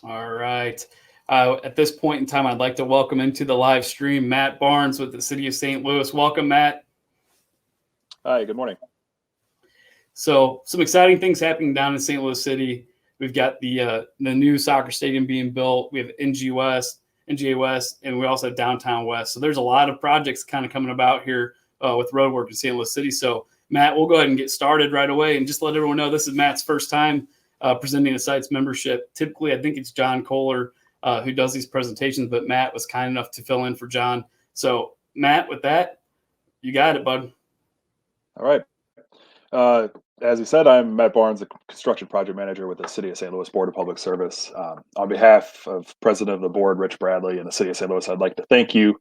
All right. At this point in time, I'd like to welcome into the live stream Matt Barnes with the City of St. Louis. Welcome, Matt. Hi, good morning. So, some exciting things happening down in St. Louis City. We've got the new soccer stadium being built. We have NGA West, and we also have Downtown West. So, there's a lot of projects kind of coming about here with roadwork in St. Louis City. So, Matt, we'll go ahead and get started right away and just let everyone know this is Matt's first time presenting a site's membership. Typically, I think it's John Kohler who does these presentations, but Matt was kind enough to fill in for John. So, Matt, with that, you got it, bud. All right. As you said, I'm Matt Barnes, the construction project manager with the City of St. Louis Board of Public Service. On behalf of President of the Board, Rich Bradley, and the City of St. Louis, I'd like to thank you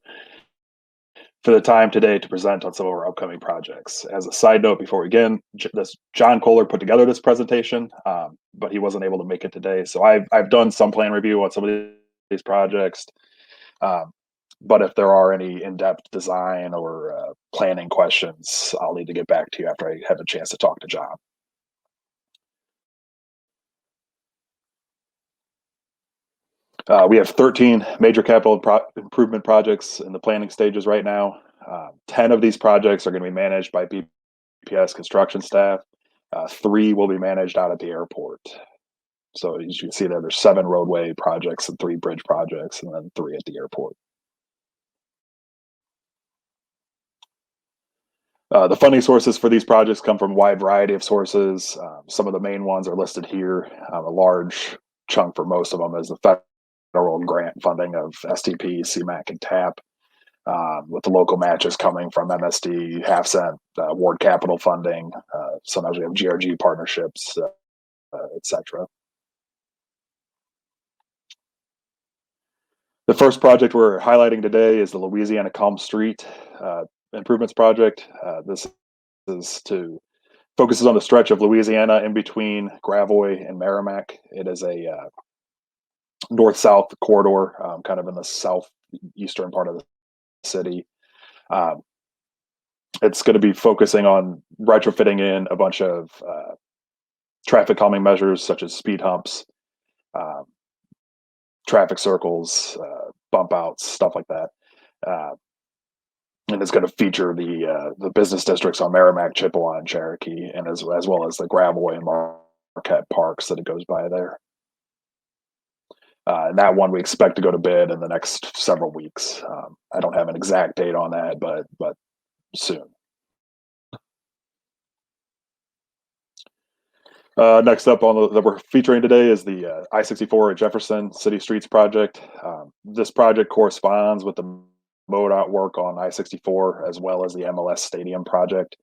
for the time today to present on some of our upcoming projects. As a side note, before we begin, John Kohler put together this presentation, but he wasn't able to make it today. So I've done some plan review on some of these projects. But if there are any in-depth design or planning questions, I'll need to get back to you after I have a chance to talk to John. We have 13 major capital improvement projects in the planning stages right now. 10 of these projects are going to be managed by BPS construction staff. 3 will be managed out at the airport. So as you can see there's 7 roadway projects and 3 bridge projects, and then 3 at the airport. The funding sources for these projects come from a wide variety of sources. Some of the main ones are listed here. A large chunk for most of them is the federal grant funding of STP, CMAQ, and TAP, with the local matches coming from MSD, half-cent, ward capital funding. Sometimes we have GRG partnerships, etc. The first project we're highlighting today is the Louisiana Culm Street improvements project. This is focuses on the stretch of Louisiana in between Gravois and Merrimack. It is a north-south corridor, kind of in the southeastern part of the city. It's going to be focusing on retrofitting in a bunch of traffic calming measures such as speed humps, traffic circles, bump outs, stuff like that. And it's going to feature the business districts on Merrimack, Chippewa, and Cherokee, and as well as the Gravois and Marquette parks that it goes by there. And that one we expect to go to bid in the next several weeks. I don't have an exact date on that, but soon. Next up on that we're featuring today is the I-64 at Jefferson City Streets project. This project corresponds with the MoDOT work on I-64 as well as the MLS Stadium project.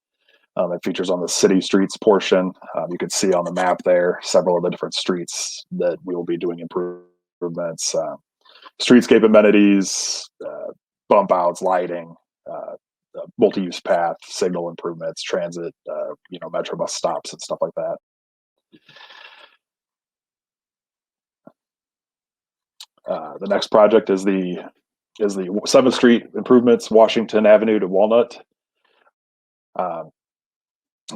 It features on the city streets portion. You can see on the map there several of the different streets that we will be doing improvements, streetscape amenities, bump outs, lighting, multi-use path, signal improvements, transit, metro bus stops and stuff like that. The next project is the 7th Street improvements, Washington Avenue to Walnut.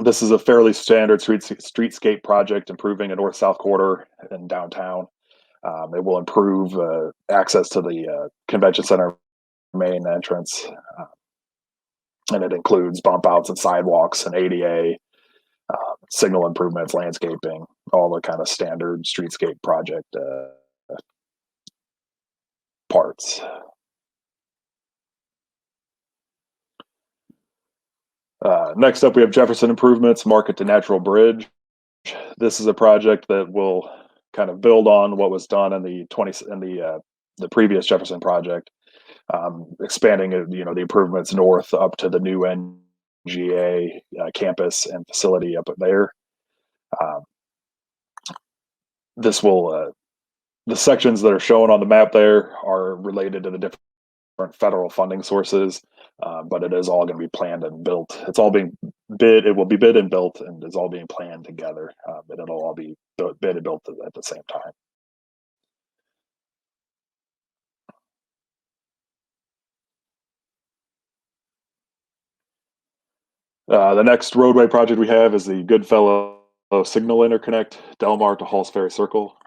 This is a fairly standard streetscape project improving a north-south corridor in downtown. It will improve access to the convention center main entrance, and it includes bump outs and sidewalks and ADA, signal improvements, landscaping, all the kind of standard streetscape project parts. Next up, we have Jefferson Improvements, Market to Natural Bridge. This is a project that will kind of build on what was done in the previous Jefferson project, expanding the improvements north up to the new NGA campus and facility up there. The sections that are shown on the map there are related to the different federal funding sources, but it is all going to be planned and built. It's all being bid. It will be bid and built, and it's all being planned together. And it'll all be bid and built at the same time. The next roadway project we have is the Goodfellow signal interconnect, Delmar to Halls Ferry Circle.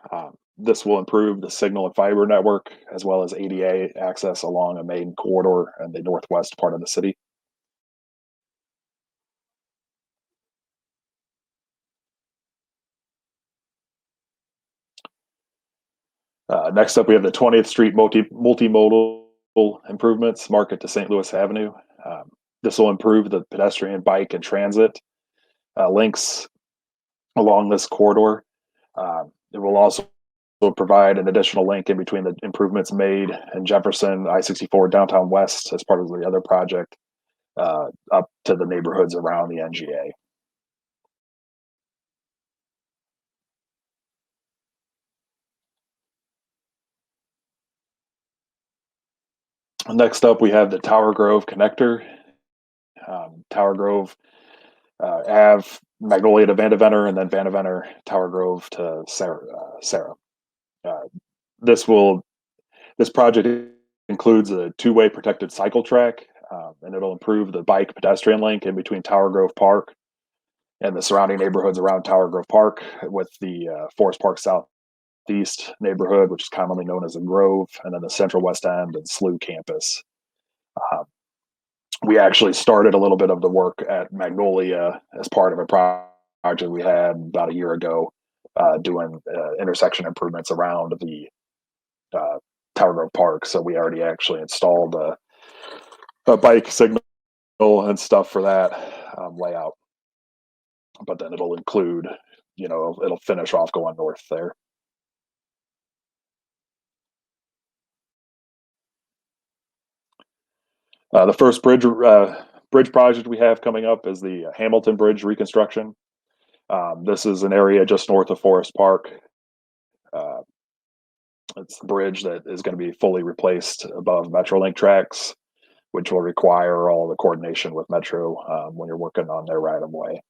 This will improve the signal and fiber network as well as ADA access along a main corridor in the northwest part of the city. Next up, we have the 20th Street multimodal improvements, Market to St. Louis Avenue. This will improve the pedestrian, bike, and transit links along this corridor. It will also provide an additional link in between the improvements made in Jefferson, I-64 downtown west as part of the other project up to the neighborhoods around the NGA. Next up, we have the Tower Grove connector. Tower Grove Ave, Magnolia to Vandeventer, and then Vandeventer, Tower Grove to Sarah. This project includes a two-way protected cycle track, and it'll improve the bike pedestrian link in between Tower Grove Park and the surrounding neighborhoods around Tower Grove Park, with the Forest Park Southeast neighborhood, which is commonly known as the Grove, and then the Central West End and SLU campus. We actually started a little bit of the work at Magnolia as part of a project we had about a year ago, doing intersection improvements around the Tower Grove Park. So we already actually installed a bike signal and stuff for that layout. But then it'll include, it'll finish off going north there. The first bridge project we have coming up is the Hamilton Bridge reconstruction. This is an area just north of Forest Park. It's the bridge that is going to be fully replaced above Metrolink tracks, which will require all the coordination with Metro when you're working on their right of way.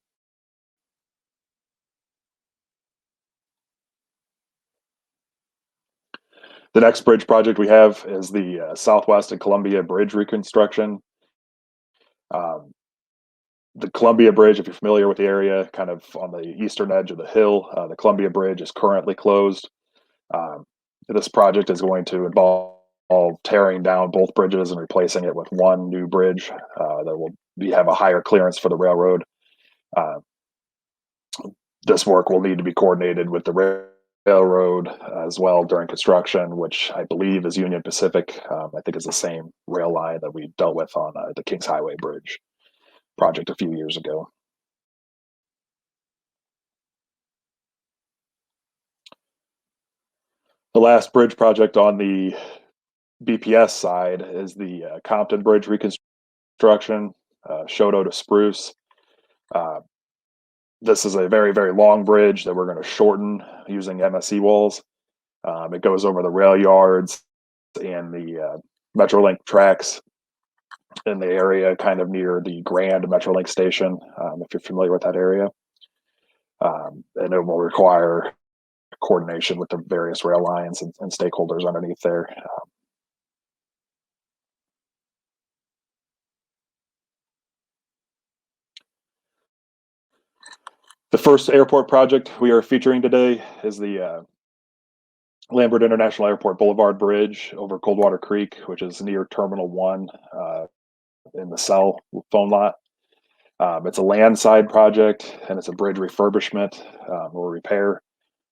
The next bridge project we have is the Southwest and Columbia Bridge reconstruction. The Columbia Bridge, if you're familiar with the area, kind of on the eastern edge of the hill, the Columbia Bridge is currently closed. This project is going to involve tearing down both bridges and replacing it with one new bridge that will have a higher clearance for the railroad. This work will need to be coordinated with the railroad as well during construction, which I believe is Union Pacific. I think it's the same rail line that we dealt with on the Kings Highway Bridge project a few years ago. The last bridge project on the BPS side is the Compton Bridge reconstruction, Shoto to Spruce. This is a very, very long bridge that we're going to shorten using MSE walls. It goes over the rail yards and the Metrolink tracks in the area kind of near the Grand Metrolink station, if you're familiar with that area. And it will require coordination with the various rail lines and stakeholders underneath there. The first airport project we are featuring today is the Lambert International Airport Boulevard Bridge over Coldwater Creek, which is near Terminal 1 in the cell phone lot. It's a landside project, and it's a bridge refurbishment or repair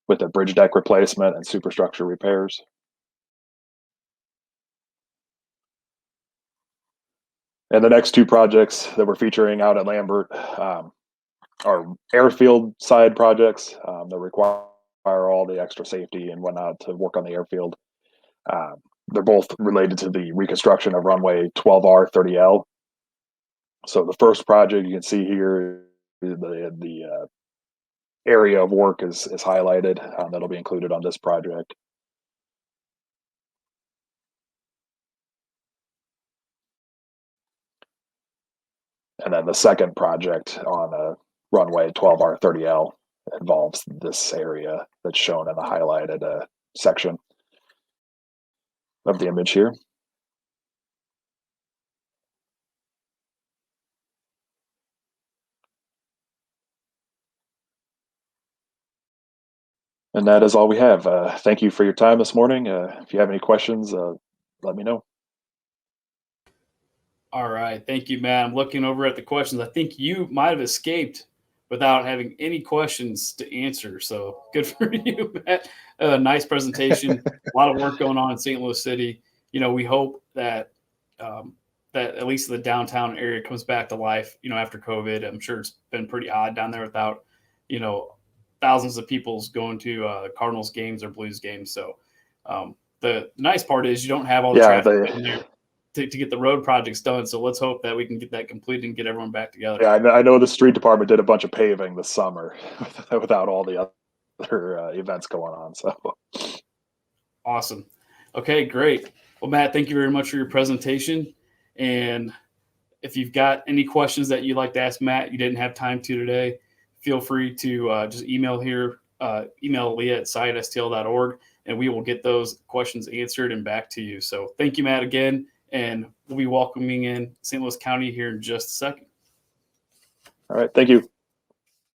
with a bridge deck replacement and superstructure repairs. And the next two projects that we're featuring out at Lambert are airfield side projects that require all the extra safety and whatnot to work on the airfield. They're both related to the reconstruction of runway 12R 30L. So the first project you can see here, the area of work is highlighted. That'll be included on this project. And then the second project on runway 12R 30L involves this area that's shown in the highlighted section of the image here. And that is all we have. Thank you for your time this morning. If you have any questions, let me know. All right. Thank you, Matt. I'm looking over at the questions. I think you might have escaped without having any questions to answer. So good for you, Matt. Nice presentation. A lot of work going on in St. Louis City. We hope that that at least the downtown area comes back to life, after COVID. I'm sure it's been pretty odd down there without, thousands of people's going to Cardinals games or Blues games. So the nice part is you don't have all the Yeah, traffic in there to get the road projects done. So let's hope that we can get that completed and get everyone back together. yeah, I know the street department did a bunch of paving this summer without all the other events going on. So Awesome. Okay, great. Well, Matt, thank you very much for your presentation. And if you've got any questions that you'd like to ask Matt, you didn't have time to today, feel free to just email Leah at scientstl.org, and we will get those questions answered and back to you. So thank you, Matt, again. And we'll be welcoming in St. Louis County here in just a second. all right, thank you.